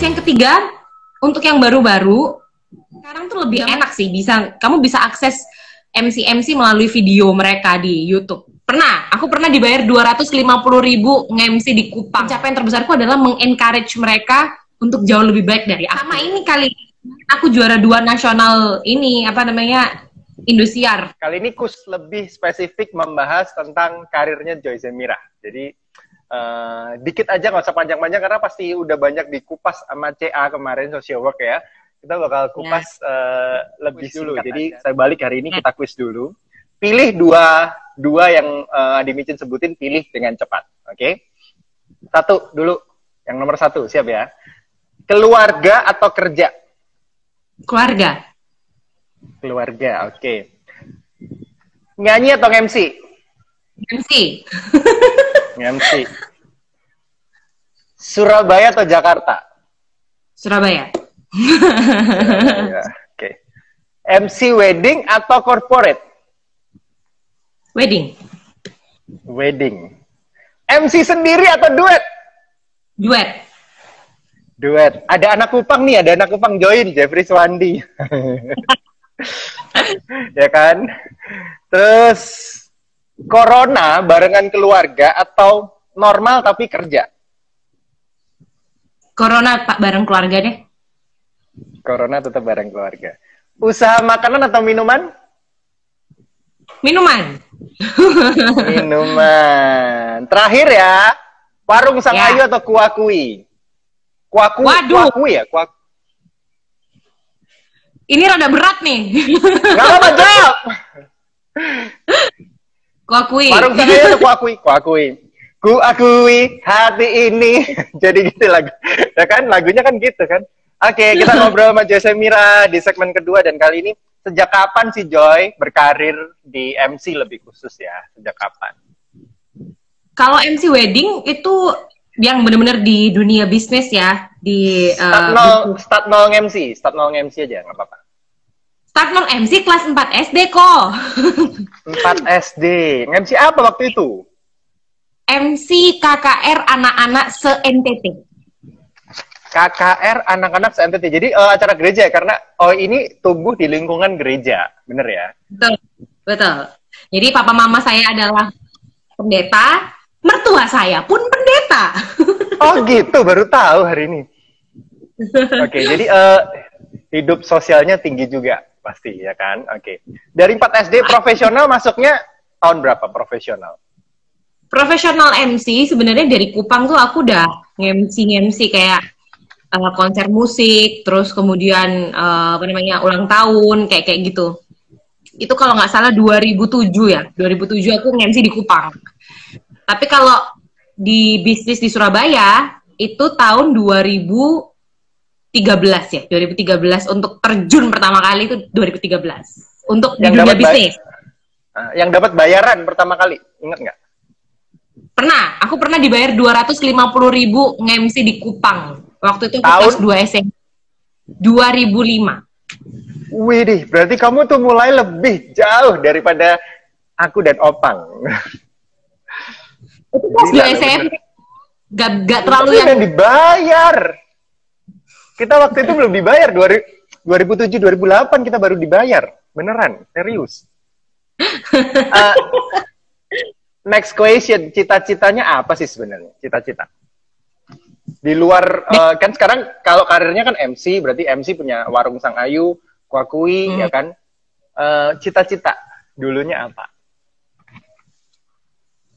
yang ketiga, untuk yang baru-baru, sekarang tuh lebih enak sih. Kamu bisa akses MC-MC melalui video mereka di YouTube. Aku pernah dibayar 250.000 nge-MC di Kupang. Pencapaian terbesarku adalah meng-encourage mereka untuk jauh lebih baik dari aku. Sama ini kali, aku juara 2 nasional ini, Indosiar. Kali ini Kus lebih spesifik membahas tentang karirnya Joy Zemira. Jadi dikit aja, nggak usah panjang-panjang karena pasti udah banyak dikupas sama CA kemarin social work ya. Kita bakal kupas lebih dulu. Jadi saya balik hari ini kita quiz dulu. Pilih dua yang Adi Micin sebutin, pilih dengan cepat. Oke? Satu dulu, yang nomor 1, siap ya? Keluarga atau kerja? Keluarga. Keluarga, oke. Nyanyi atau MC? MC. MC. Surabaya atau Jakarta? Surabaya. Surabaya, oke. MC wedding atau corporate? Wedding. Wedding. MC sendiri atau duet? Duet. Duet. Ada anak Kupang nih, ada anak Kupang join, Jeffrey Swandi. Ya kan? Terus corona barengan keluarga atau normal tapi kerja? Corona bareng keluarga deh. Corona tetap bareng keluarga. Usaha makanan atau minuman? Minuman. Minuman. Terakhir ya, warung Sang Ayu atau Kuakui? Kuakui ya? Ini rada berat nih. Gak apa-apa, jawab. Kuakui. Warung Sang Ayu atau Kuakui? Kuakui. Ku akui hati ini. Jadi gitu lagu. Ya kan, lagunya kan gitu kan. Oke, kita ngobrol sama Joy Zemira di segmen kedua. Dan kali ini, sejak kapan sih Joy berkarir di MC lebih khusus ya? Sejak kapan? Kalau MC wedding itu yang benar-benar di dunia bisnis ya. Di start nol MC aja, nggak apa-apa. Start nol MC kelas 4 SD kok. 4 SD. MC apa waktu itu? MC KKR anak-anak se-NTT. KKR anak-anak se-NTT. Jadi acara gereja ya? Karena ini tumbuh di lingkungan gereja. Bener ya? Betul. Betul. Jadi papa mama saya adalah pendeta, mertua saya pun pendeta. Oh gitu, baru tahu hari ini. Oke, jadi hidup sosialnya tinggi juga pasti ya kan? Oke. Dari 4 SD profesional masuknya tahun berapa profesional? Profesional MC sebenarnya dari Kupang tuh aku udah nge-MC kayak konser musik, terus kemudian ulang tahun kayak gitu. Itu kalau nggak salah 2007 ya. 2007 aku nge-MC di Kupang. Tapi kalau di bisnis di Surabaya itu tahun 2013 ya. 2013 untuk terjun pertama kali itu 2013. Untuk di dunia bisnis. Yang dapat bayaran pertama kali, ingat nggak? Aku pernah dibayar 250.000 nge-MC di Kupang. Waktu itu kelas 2 SMP. 2005. Widih, berarti kamu tuh mulai lebih jauh daripada aku dan Opang. Itu kelas 2 SMP. Gak terlalu yang dibayar. Kita waktu itu belum dibayar. 2007-2008 kita baru dibayar. Beneran, serius. Next question, cita-citanya apa sih sebenarnya? Cita-cita di luar kan sekarang kalau karirnya kan MC, berarti MC punya warung Sang Ayu, Kuakui, ya kan? Cita-cita dulunya apa?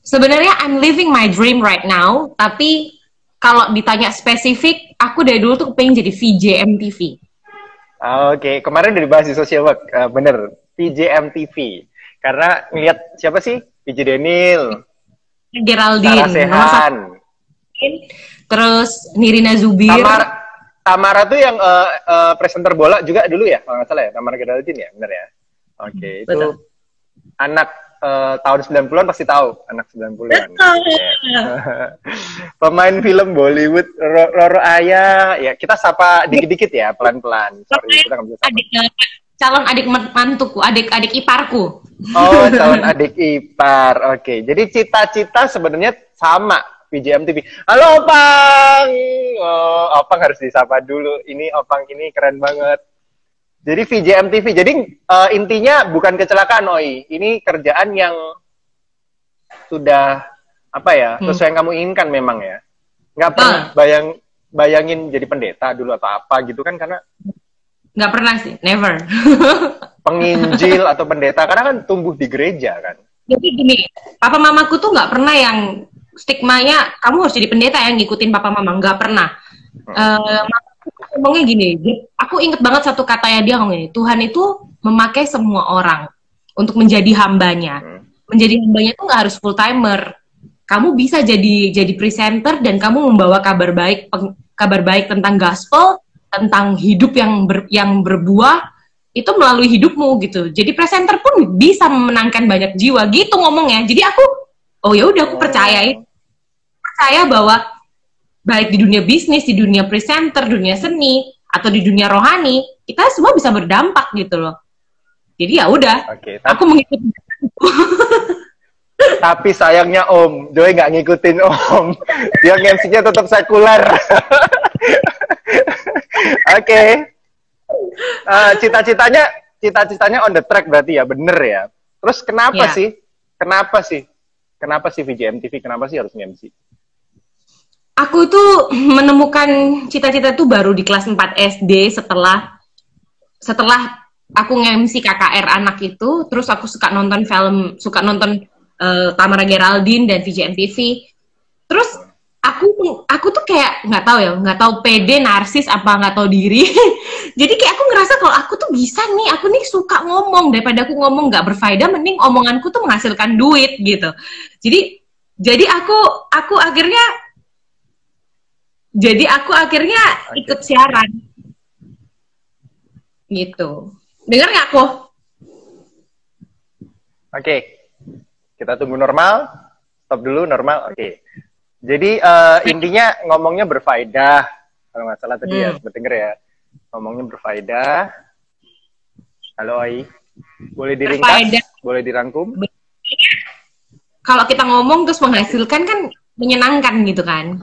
Sebenarnya I'm living my dream right now, tapi kalau ditanya spesifik, aku dari dulu tuh pengen jadi VJ MTV. Oke, kemarin udah dibahas di social work, bener, VJ MTV. Karena ngeliat siapa sih? PJ Denil, Geraldine, Sehan, terus Nirina Zubir, Tamara tuh yang presenter bola juga dulu ya, kalau nggak salah ya, Tamara Geraldine ya, bener ya? Oke, itu betul. Anak tahun 90-an pasti tahu, anak 90-an. Pemain film Bollywood, Roro Aya, ya kita sapa dikit-dikit ya, pelan-pelan. Sorry, kita nggak bisa sapa. Calon adik mantuku, adik iparku. Oh, calon adik ipar. Oke. Jadi cita-cita sebenarnya sama, VJM TV. Halo Opang! Oh, Opang harus disapa dulu. Ini Opang ini keren banget. Jadi VJM TV. Jadi intinya bukan kecelakaan, Oi. Ini kerjaan yang sudah apa ya, sesuai yang kamu inginkan memang ya. Nggak pernah bayangin jadi pendeta dulu atau apa gitu kan, karena nggak pernah sih, never. Penginjil atau pendeta, karena kan tumbuh di gereja kan. Jadi gini, papa mamaku tuh nggak pernah yang stigmanya kamu harus jadi pendeta yang ngikutin papa mama, nggak pernah. Mamaku ngomongnya gini, aku inget banget satu katanya dia ngomong gini, Tuhan itu memakai semua orang untuk menjadi hambanya. Menjadi hambanya tuh nggak harus full timer. Kamu bisa jadi presenter dan kamu membawa kabar baik tentang gospel, tentang hidup yang berbuah itu melalui hidupmu gitu. Jadi presenter pun bisa memenangkan banyak jiwa gitu ngomongnya. Jadi aku ya udah aku percaya bahwa baik di dunia bisnis, di dunia presenter, dunia seni atau di dunia rohani, kita semua bisa berdampak gitu loh. Jadi ya udah, aku mengikuti. Tapi sayangnya Om, Joy nggak ngikutin Om. Dia MC-nya tetap sekuler. Oke. Cita-citanya on the track berarti ya, bener ya. Terus kenapa sih? Kenapa sih VJM TV? Kenapa sih harus MC? Aku tuh menemukan cita-cita tuh baru di kelas 4 SD setelah aku nge-MC KKR anak itu, terus aku suka nonton Tamara Geraldine dan VJM TV. Terus aku tuh kayak nggak tahu pede, narsis apa nggak tahu diri. Jadi kayak aku ngerasa kalau aku tuh bisa nih, aku nih suka ngomong, daripada aku ngomong nggak berfaedah, mending omonganku tuh menghasilkan duit gitu. Jadi aku akhirnya ikut siaran gitu. Dengar nggak aku? Oke. Kita tunggu normal. Stop dulu, normal. Oke. Jadi intinya ngomongnya berfaedah. Kalau nggak salah tadi ya, sempat denger ya. Ngomongnya berfaedah. Halo Ai. Boleh diringkas? Berfaedah. Boleh dirangkum? Kalau kita ngomong terus menghasilkan kan menyenangkan gitu kan.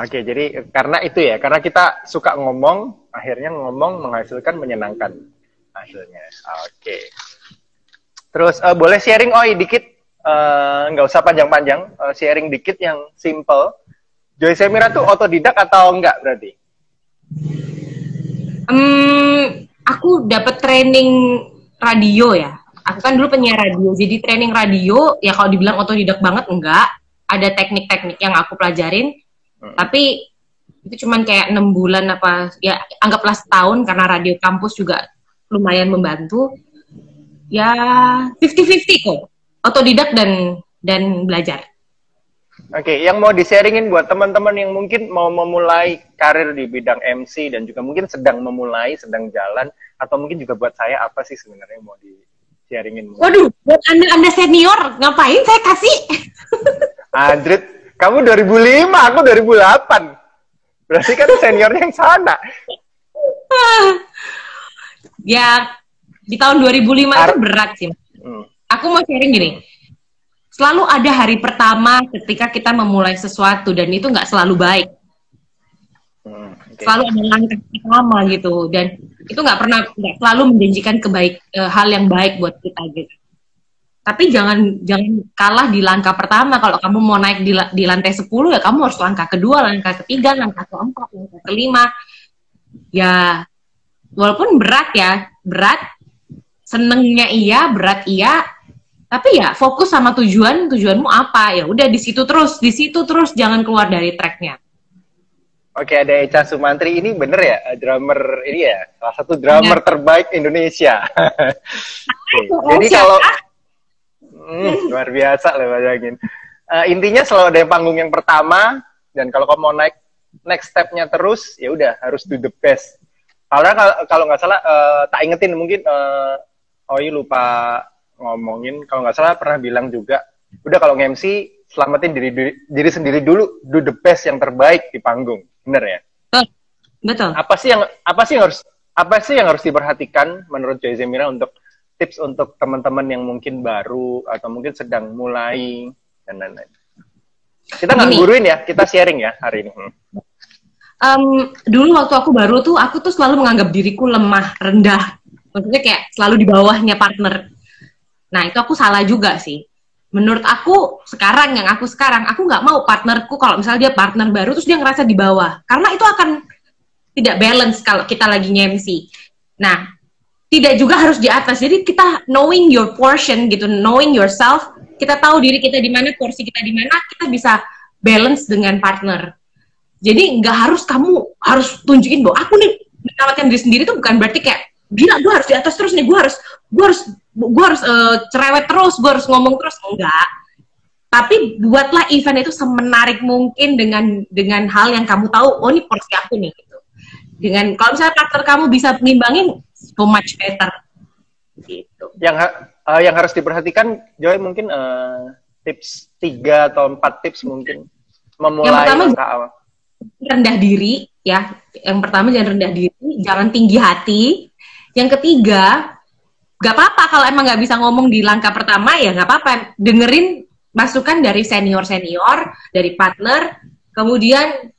Oke, jadi karena itu ya, karena kita suka ngomong, akhirnya ngomong menghasilkan menyenangkan hasilnya. Oke. Terus boleh sharing Oi dikit, nggak usah panjang-panjang, sharing dikit yang simple. Joy Semira tuh otodidak atau enggak berarti? Aku dapat training radio ya. Aku kan dulu penyiar radio, jadi training radio ya kalau dibilang otodidak banget enggak. Ada teknik-teknik yang aku pelajarin, tapi itu cuman kayak 6 bulan apa ya, anggaplah setahun, karena radio kampus juga lumayan membantu. Ya 50-50 kok, otodidak dan belajar. Oke, yang mau di-sharingin buat teman-teman yang mungkin mau memulai karir di bidang MC dan juga mungkin sedang memulai, sedang jalan, atau mungkin juga buat saya, apa sih sebenarnya mau di-sharingin? Waduh, buat Anda senior, ngapain saya kasih? Andrit, kamu 2005, aku 2008. Berarti kan seniornya yang sana. Ya, di tahun 2005 itu berat sih. Aku mau sharing gini. Selalu ada hari pertama ketika kita memulai sesuatu, dan itu nggak selalu baik. Selalu ada langkah pertama gitu, dan itu nggak selalu menjanjikan hal yang baik buat kita gitu. Tapi jangan kalah di langkah pertama. Kalau kamu mau naik di lantai 10, ya kamu harus langkah kedua, langkah ketiga, langkah keempat, langkah kelima. Ya, walaupun berat, senengnya iya, berat iya, tapi ya fokus sama tujuanmu apa, ya udah di situ terus, jangan keluar dari tracknya. Oke, ada Echa Sumantri, ini bener ya, drummer ini ya, salah satu drummer terbaik Indonesia. Jadi kalau luar biasa lah bayangin. Intinya selalu ada panggung yang pertama, dan kalau kamu mau naik next step-nya terus, ya udah harus do the best. Karena kalau nggak salah, tak ingetin mungkin Oi lupa ngomongin, kalau nggak salah pernah bilang juga, udah kalau nge-MC selamatin diri sendiri dulu, do the best yang terbaik di panggung, bener ya? Betul. Apa sih yang harus diperhatikan menurut Joy Semira untuk tips untuk teman-teman yang mungkin baru atau mungkin sedang mulai dan lain-lain? Kita nggak guruin ya, kita sharing ya hari ini. Dulu waktu aku baru tuh, aku tuh selalu menganggap diriku lemah, rendah. Maksudnya kayak selalu di bawahnya partner. Nah, itu aku salah juga sih. Menurut aku, aku nggak mau partnerku, kalau misalnya dia partner baru, terus dia ngerasa di bawah. Karena itu akan tidak balance kalau kita lagi nge-MC. Nah, tidak juga harus di atas. Jadi kita knowing your portion gitu, knowing yourself, kita tahu diri kita di mana, porsi kita di mana, kita bisa balance dengan partner. Jadi nggak harus kamu harus tunjukin bahwa aku nih menyelamatkan diri sendiri, itu bukan berarti kayak gila gue harus di atas terus nih, gue harus cerewet terus, gue harus ngomong terus, enggak. Tapi buatlah event itu semenarik mungkin dengan hal yang kamu tahu, oh ini porsi aku nih gitu. Dengan kalau misalnya partner kamu bisa mengimbangin, so much better gitu. Yang harus diperhatikan, Joy, mungkin tips 3 atau 4 tips mungkin memulai langkah awal. Rendah diri ya. Yang pertama jangan rendah diri, jangan tinggi hati. Yang ketiga, gak apa-apa kalau emang gak bisa ngomong di langkah pertama, ya gak apa-apa, dengerin masukan dari senior-senior, dari partner, kemudian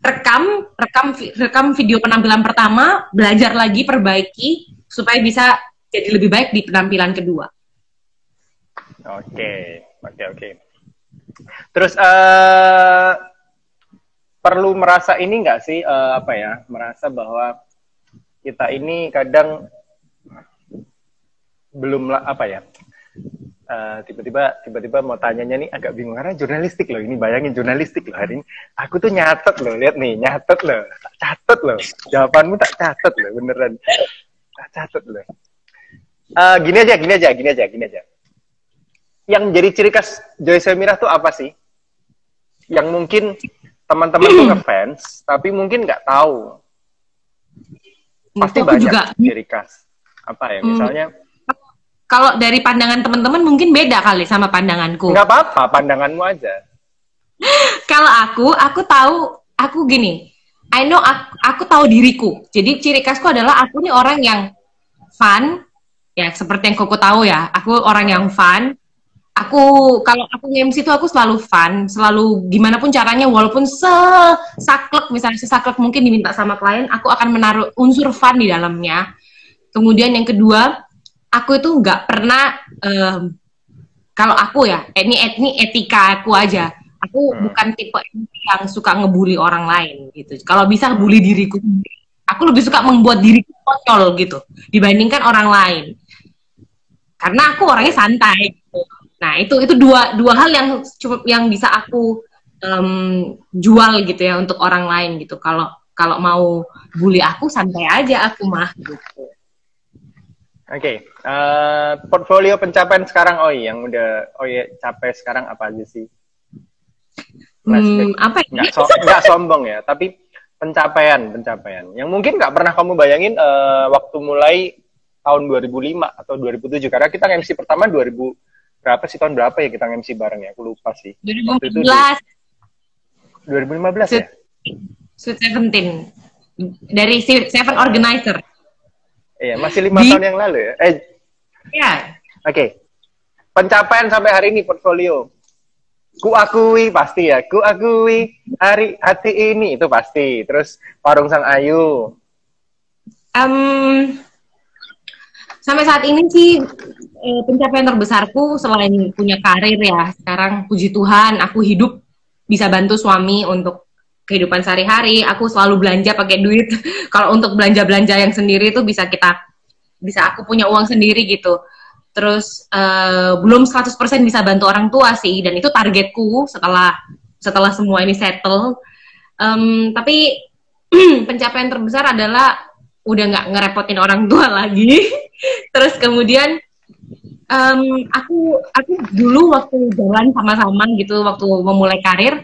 rekam video penampilan pertama, belajar lagi, perbaiki supaya bisa jadi lebih baik di penampilan kedua. Oke. Terus perlu merasa ini nggak sih, merasa bahwa kita ini kadang belum tiba-tiba mau tanyanya nih agak bingung karena jurnalistik loh, ini bayangin jurnalistik loh hari ini. Aku tuh nyatet loh, lihat nih, nyatet loh, tak catet loh, jawabanmu tak catet loh, beneran, tak catet loh. Gini aja. Yang jadi ciri khas Joyce Mirah tuh apa sih? Yang mungkin teman-teman tuh ngefans, tapi mungkin nggak tahu. Pasti banyak juga ciri khas. Apa ya, misalnya? Kalau dari pandangan teman-teman mungkin beda kali sama pandanganku. Nggak apa-apa, pandanganmu aja. Kalau aku tahu, aku gini, I know aku tahu diriku. Jadi ciri khasku adalah aku nih orang yang fun, ya seperti yang Koko tahu ya, aku orang yang fun. Kalau aku nge-MC itu aku selalu fun, selalu gimana pun caranya, walaupun misalnya sesaklek mungkin diminta sama klien, aku akan menaruh unsur fun di dalamnya. Kemudian yang kedua, aku itu nggak pernah, kalau aku ya, ini etika aku aja, aku bukan tipe yang suka ngebully orang lain gitu. Kalau bisa bully diriku sendiri, aku lebih suka membuat diriku konyol gitu, dibandingkan orang lain. Karena aku orangnya santai gitu. Nah, itu dua hal yang bisa aku jual gitu ya untuk orang lain gitu. Kalau mau bully aku, santai aja aku mah gitu. Oke. Portfolio pencapaian sekarang yang udah capai sekarang apa aja sih? Apa ya? Nggak sombong ya, tapi pencapaian yang mungkin nggak pernah kamu bayangin waktu mulai tahun 2005 atau 2007, karena kita MC pertama 2000 berapa sih, tahun berapa ya kita MC bareng ya? Aku lupa sih. 2015. 2015 ya? Sweet 17. Dari Seven Organizer. Iya, masih 5 tahun yang lalu ya? Iya. Oke. Pencapaian sampai hari ini portfolio. Kuakui pasti ya. Kuakui hati ini, itu pasti. Terus Warung Sang Ayu. Sampai saat ini sih pencapaian terbesarku selain punya karir ya, sekarang puji Tuhan aku hidup bisa bantu suami untuk kehidupan sehari-hari. Aku selalu belanja pakai duit. Kalau untuk belanja-belanja yang sendiri itu bisa aku punya uang sendiri gitu. Terus belum 100% bisa bantu orang tua sih, dan itu targetku setelah semua ini settle. Tapi pencapaian terbesar adalah udah nggak ngerepotin orang tua lagi. Terus kemudian aku dulu waktu jalan sama-sama gitu, waktu memulai karir,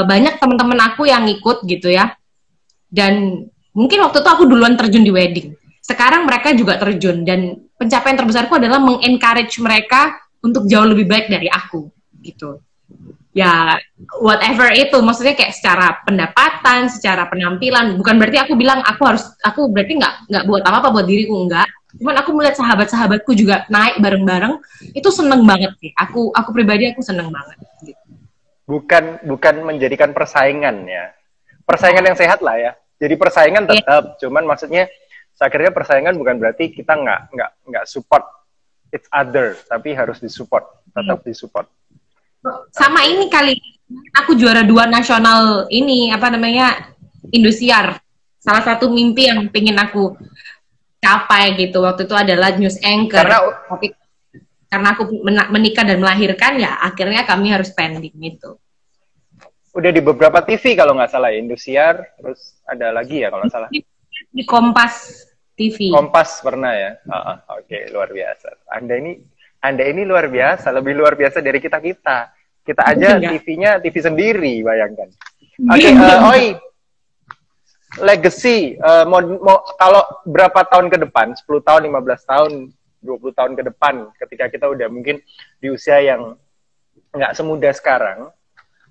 banyak teman-teman aku yang ikut gitu ya. Dan mungkin waktu itu aku duluan terjun di wedding. Sekarang mereka juga terjun, dan pencapaian terbesarku adalah mengencourage mereka untuk jauh lebih baik dari aku gitu. Ya, whatever itu, maksudnya kayak secara pendapatan, secara penampilan, bukan berarti aku bilang aku berarti nggak buat apa-apa buat diriku, enggak. Cuman aku melihat sahabat-sahabatku juga naik bareng-bareng, itu seneng banget sih. Aku pribadi aku seneng banget. Gitu. Bukan menjadikan persaingan ya. Persaingan yang sehat lah ya. Jadi persaingan tetap, cuman maksudnya akhirnya persaingan bukan berarti kita nggak support each other, tapi harus disupport, tetap disupport. Sama ini kali, aku juara 2 nasional ini, apa namanya, Indosiar. Salah satu mimpi yang pengen aku capai gitu, waktu itu adalah news anchor. Tapi karena aku menikah dan melahirkan, ya akhirnya kami harus pending gitu. Udah di beberapa TV kalau nggak salah, Indosiar, terus ada lagi ya kalau nggak salah. Di Kompas TV. Kompas pernah ya? Oke, luar biasa. Anda ini luar biasa, lebih luar biasa dari kita. Kita aja TV-nya TV sendiri, bayangkan. Oke, Oi, legacy, kalau berapa tahun ke depan, 10 tahun, 15 tahun, 20 tahun ke depan, ketika kita udah mungkin di usia yang nggak semudah sekarang,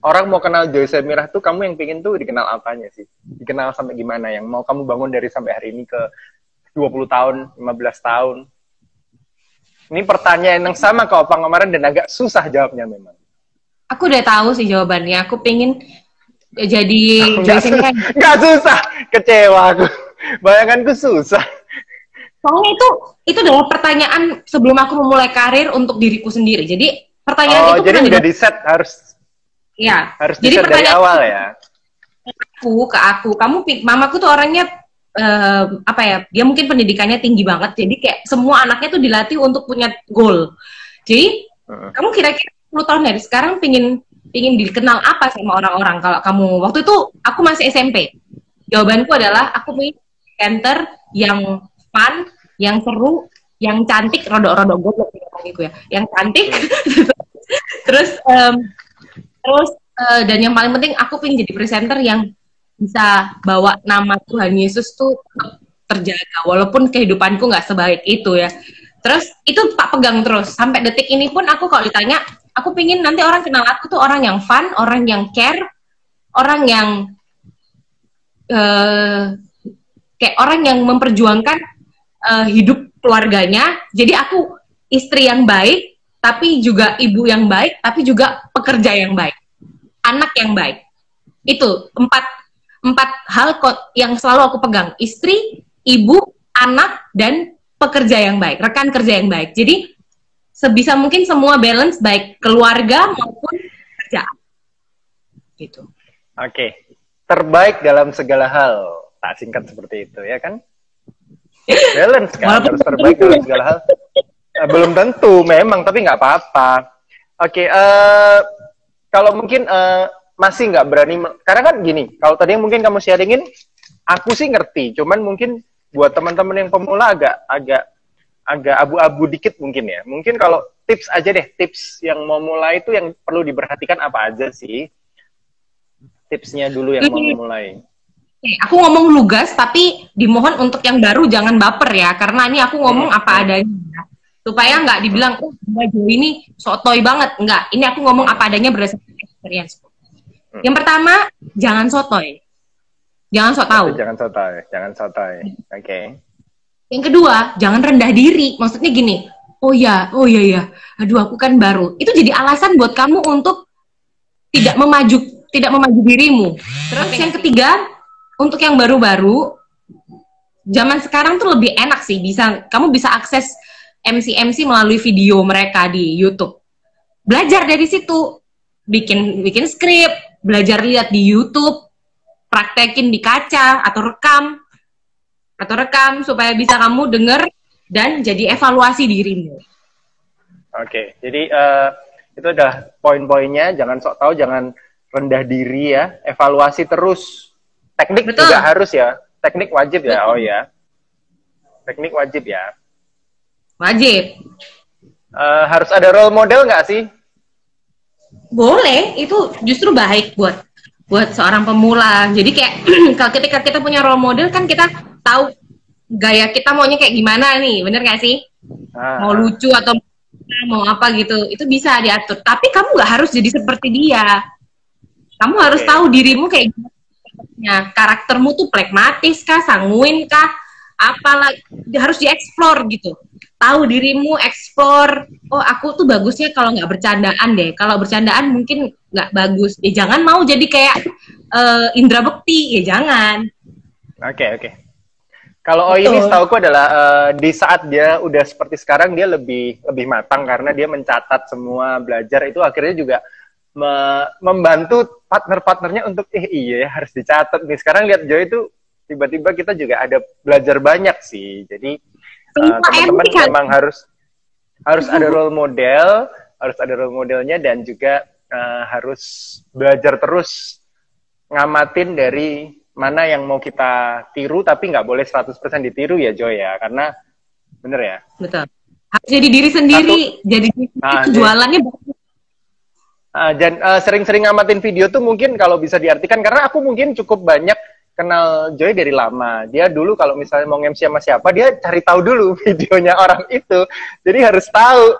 orang mau kenal Joyce Mirah tuh, kamu yang pingin tuh dikenal apanya sih? Dikenal sampai gimana? Yang mau kamu bangun dari sampai hari ini ke 20 tahun, 15 tahun? Ini pertanyaan yang sama ke Opang kemarin dan agak susah jawabnya memang. Aku udah tahu sih jawabannya. Aku pengen jadi Joyce Mirah. Nggak susah, kecewa aku. Bayanganku susah. Soalnya itu adalah pertanyaan sebelum aku memulai karir untuk diriku sendiri. Jadi pertanyaan itu jadi udah di set harus. Ya. Harus di set dari awal ya. Ke aku, mamaku tuh orangnya apa ya? Dia mungkin pendidikannya tinggi banget. Jadi kayak semua anaknya tuh dilatih untuk punya goal. Jadi kamu kira-kira 10 tahun dari sekarang pingin dikenal apa sama orang-orang? Kalau kamu waktu itu aku masih SMP. Jawabanku adalah aku pengen center yang fun, yang seru, yang cantik, rodok-rodok goblok gitu ya. Yang cantik. terus dan yang paling penting aku pengen jadi presenter yang bisa bawa nama Tuhan Yesus tuh terjaga walaupun kehidupanku nggak sebaik itu ya. Terus itu tak pegang terus sampai detik ini pun aku kalau ditanya, aku pengen nanti orang kenal aku tuh orang yang fun, orang yang care, orang yang kayak orang yang memperjuangkan hidup keluarganya. Jadi aku istri yang baik, tapi juga ibu yang baik, tapi juga pekerja yang baik, anak yang baik. Itu empat hal yang selalu aku pegang: istri, ibu, anak, dan pekerja yang baik, rekan kerja yang baik. Jadi sebisa mungkin semua balance, baik keluarga maupun kerjaan. Gitu. Oke. Terbaik dalam segala hal. Tak singkat seperti itu, ya kan? Balance kan, harus terbaik dalam segala hal. Belum tentu, memang, tapi nggak apa-apa. Oke, kalau mungkin masih nggak berani, karena kan gini, kalau tadi yang mungkin kamu sharingin, aku sih ngerti, cuman mungkin buat teman-teman yang pemula agak abu-abu dikit mungkin ya. Mungkin kalau tips aja deh, tips yang mau mulai itu yang perlu diperhatikan apa aja sih? Tipsnya dulu yang mau mulai. Aku ngomong lugas, tapi dimohon untuk yang baru jangan baper ya, karena ini aku ngomong apa adanya. Supaya nggak dibilang, oh baju ini sotoy banget. Enggak, ini aku ngomong apa adanya berdasarkan experience. Yang pertama, jangan sotoy. Jangan sok tahu. Jangan sotoy. Oke. Yang kedua, jangan rendah diri. Maksudnya gini, oh iya. Aduh, aku kan baru. Itu jadi alasan buat kamu untuk tidak memaju dirimu. Terus yang ketiga, untuk yang baru-baru, zaman sekarang tuh lebih enak sih. Kamu bisa akses MC melalui video mereka di YouTube. Belajar dari situ, bikin skrip, belajar lihat di YouTube, praktekin di kaca atau rekam supaya bisa kamu denger dan jadi evaluasi dirimu. Oke, jadi itu adalah poin-poinnya. Jangan sok tahu, jangan rendah diri ya. Evaluasi terus. Teknik Betul. Juga harus ya. Teknik wajib ya. Betul. Oh ya. Teknik wajib ya. Wajib. Harus ada role model nggak sih? Boleh. Itu justru baik buat seorang pemula. Jadi kayak kalau ketika kita punya role model kan kita tahu gaya kita maunya kayak gimana nih, bener nggak sih? Mau lucu atau mau apa gitu, itu bisa diatur. Tapi kamu nggak harus jadi seperti dia. Kamu harus tahu dirimu kayak gimana. Karaktermu tuh pragmatis kah, sanguin kah, apalah harus dieksplor gitu. Tahu dirimu, eksplor. Oh, aku tuh bagusnya kalau nggak bercandaan deh. Kalau bercandaan mungkin nggak bagus. Ya jangan mau jadi kayak Indra Bekti, ya jangan. Oke. Kalau Oi ini setauku adalah di saat dia udah seperti sekarang, dia lebih matang karena dia mencatat semua belajar itu, akhirnya juga membantu partner-partnernya untuk iya harus dicatat nih. Sekarang lihat Joy itu tiba-tiba kita juga ada belajar banyak sih. Jadi teman-teman memang harus ada role model, harus ada role modelnya, dan juga harus belajar terus ngamatin dari mana yang mau kita tiru, tapi nggak boleh 100% ditiru ya Joy ya, karena bener ya? Betul. Harus jadi diri sendiri, jadi jualannya bagus. Dan sering-sering ngamatin video tuh mungkin kalau bisa diartikan, karena aku mungkin cukup banyak kenal Joy dari lama. Dia dulu kalau misalnya mau MC sama siapa, dia cari tahu dulu videonya orang itu. Jadi harus tahu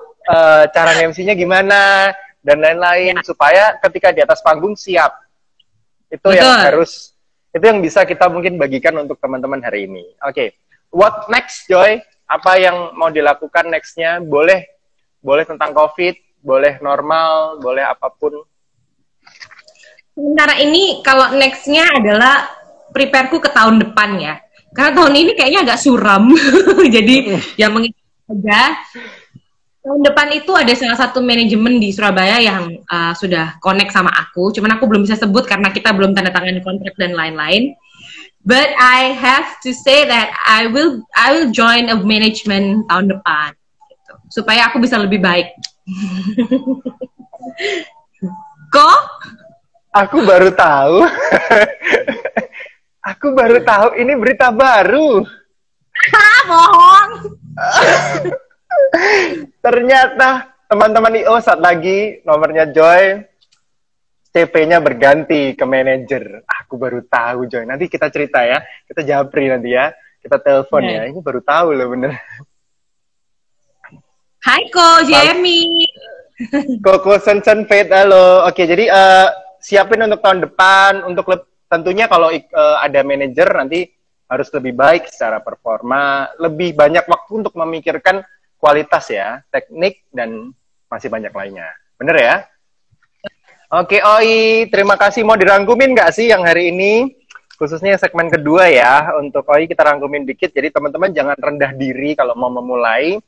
cara MC-nya gimana, dan lain-lain, supaya ketika di atas panggung siap. Itu betul. Itu yang bisa kita mungkin bagikan untuk teman-teman hari ini. Oke. What next, Joy? Apa yang mau dilakukan next-nya? Boleh tentang COVID, boleh normal, boleh apapun. Sementara ini kalau next-nya adalah prepare-ku ke tahun depan ya. Karena tahun ini kayaknya agak suram. Jadi ya mengikuti aja. Tahun depan itu ada salah satu manajemen di Surabaya yang sudah connect sama aku. Cuman aku belum bisa sebut karena kita belum tanda tangan kontrak dan lain-lain. But I have to say that I will join a management tahun depan, gitu, supaya aku bisa lebih baik. Kok? Aku baru tahu. Aku baru tahu ini berita baru. Bohong. Ternyata teman-teman IO saat lagi nomornya Joy, CP-nya berganti ke manajer. Aku baru tahu Joy. Nanti kita cerita ya. Kita japri nanti ya. Kita telepon ya. Ini baru tahu loh bener. Hai Ko, Jamie. Koko Sensen Fate, halo. Oke, jadi siapin untuk tahun depan. Untuk tentunya kalau ada manajer nanti harus lebih baik secara performa. Lebih banyak waktu untuk memikirkan kualitas ya, teknik, dan masih banyak lainnya. Bener ya? Oke, Oi, terima kasih. Mau dirangkumin nggak sih yang hari ini? Khususnya segmen kedua ya. Untuk Oi kita rangkumin dikit. Jadi teman-teman jangan rendah diri kalau mau memulai.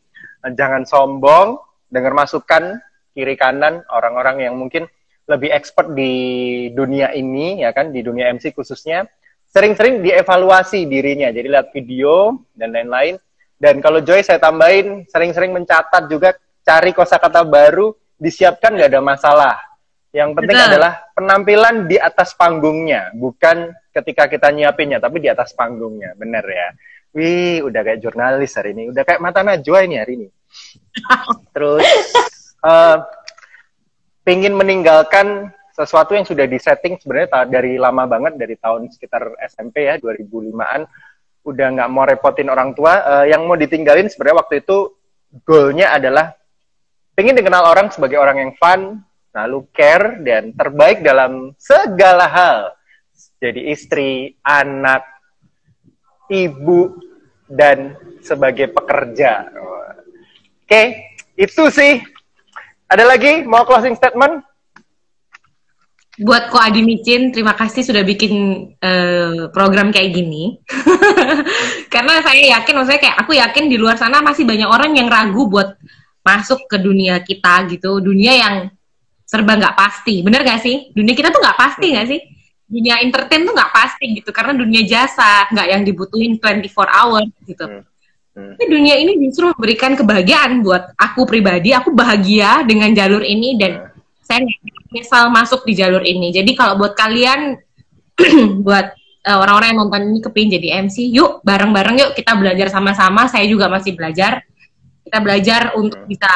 Jangan sombong. Dengar masukan kiri kanan orang-orang yang mungkin lebih expert di dunia ini, ya kan? Di dunia MC khususnya. Sering-sering dievaluasi dirinya. Jadi lihat video dan lain-lain. Dan kalau Joy saya tambahin, sering-sering mencatat juga, cari kosakata baru, disiapkan, nggak ada masalah. Yang penting adalah penampilan di atas panggungnya, bukan ketika kita nyiapinnya, tapi di atas panggungnya, bener ya. Wih, udah kayak jurnalis hari ini, udah kayak Mata Najwa ini hari ini. Terus, pengen meninggalkan sesuatu yang sudah disetting sebenarnya dari lama banget, dari tahun sekitar SMP ya, 2005-an. Udah nggak mau repotin orang tua, yang mau ditinggalin sebenarnya waktu itu goalnya adalah pengen dikenal orang sebagai orang yang fun, lalu care, dan terbaik dalam segala hal. Jadi istri, anak, ibu, dan sebagai pekerja. Oke, itu sih. Ada lagi mau closing statement? Buat Ko Adi Micin, terima kasih sudah bikin program kayak gini. Karena saya yakin, maksudnya kayak aku yakin di luar sana masih banyak orang yang ragu buat masuk ke dunia kita gitu. Dunia yang serba nggak pasti. Bener nggak sih? Dunia kita tuh nggak pasti nggak sih? Dunia entertain tuh nggak pasti gitu. Karena dunia jasa, nggak yang dibutuhin 24 hours gitu. Tapi dunia ini justru memberikan kebahagiaan buat aku pribadi. Aku bahagia dengan jalur ini dan saya misal masuk di jalur ini. Jadi kalau buat kalian, buat orang-orang yang nonton ini kepingin jadi MC, yuk bareng-bareng yuk kita belajar sama-sama. Saya juga masih belajar. Kita belajar untuk bisa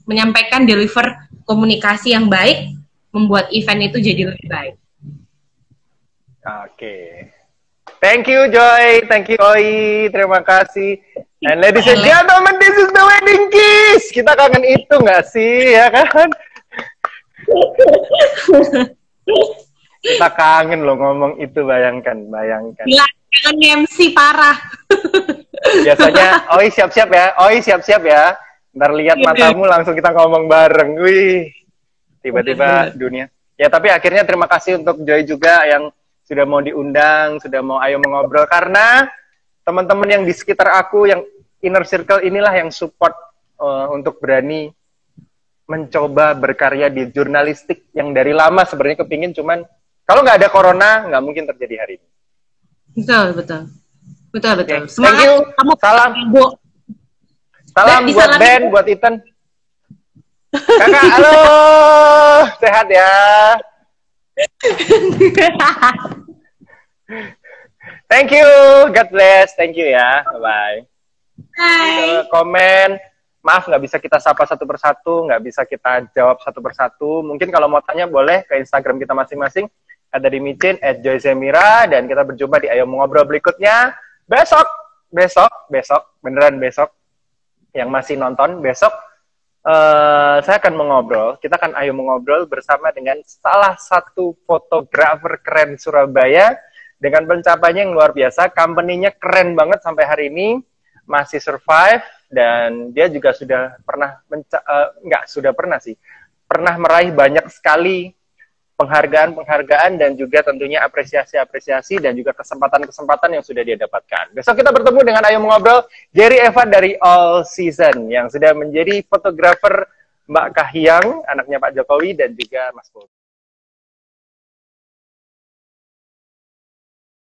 menyampaikan, deliver komunikasi yang baik, membuat event itu jadi lebih baik. Oke. Thank you Joy, thank you Oi, terima kasih. And ladies and gentlemen, this is the wedding kiss. Kita kangen itu nggak sih, ya kan? Kita kangen loh ngomong itu, bayangkan. Gila, kangen MC parah. Biasanya, oi siap-siap ya, oi siap-siap ya. Ntar lihat matamu langsung kita ngomong bareng. Wih, tiba-tiba dunia. Ya tapi akhirnya terima kasih untuk Joy juga yang sudah mau diundang, sudah mau ayo mengobrol. Karena teman-teman yang di sekitar aku, yang inner circle inilah yang support untuk berani mencoba berkarya di jurnalistik yang dari lama sebenarnya kepingin, cuman kalau nggak ada corona nggak mungkin terjadi hari ini. Betul. Okay. Semangat. Kamu salam. Salam buat Ben, buat Ethan. Kakak, halo. Sehat ya. Thank you. God bless. Thank you ya. Bye-bye. Bye. Komen. Maaf, nggak bisa kita sapa satu persatu, nggak bisa kita jawab satu persatu. Mungkin kalau mau tanya boleh ke Instagram kita masing-masing. Ada di micin @joysemira, dan kita berjumpa di Ayo Mengobrol berikutnya. Besok. Beneran besok. Yang masih nonton, besok saya akan mengobrol, kita akan ayo mengobrol bersama dengan salah satu fotografer keren Surabaya dengan pencapaiannya yang luar biasa. Company-nya keren banget sampai hari ini, masih survive, dan dia juga sudah pernah pernah meraih banyak sekali penghargaan dan juga tentunya apresiasi dan juga kesempatan yang sudah dia dapatkan. Besok kita bertemu dengan Ayo Mengobrol, Jerry Eva dari All Season yang sudah menjadi fotografer Mbak Kahiyang, anaknya Pak Jokowi, dan juga Mas Bobi.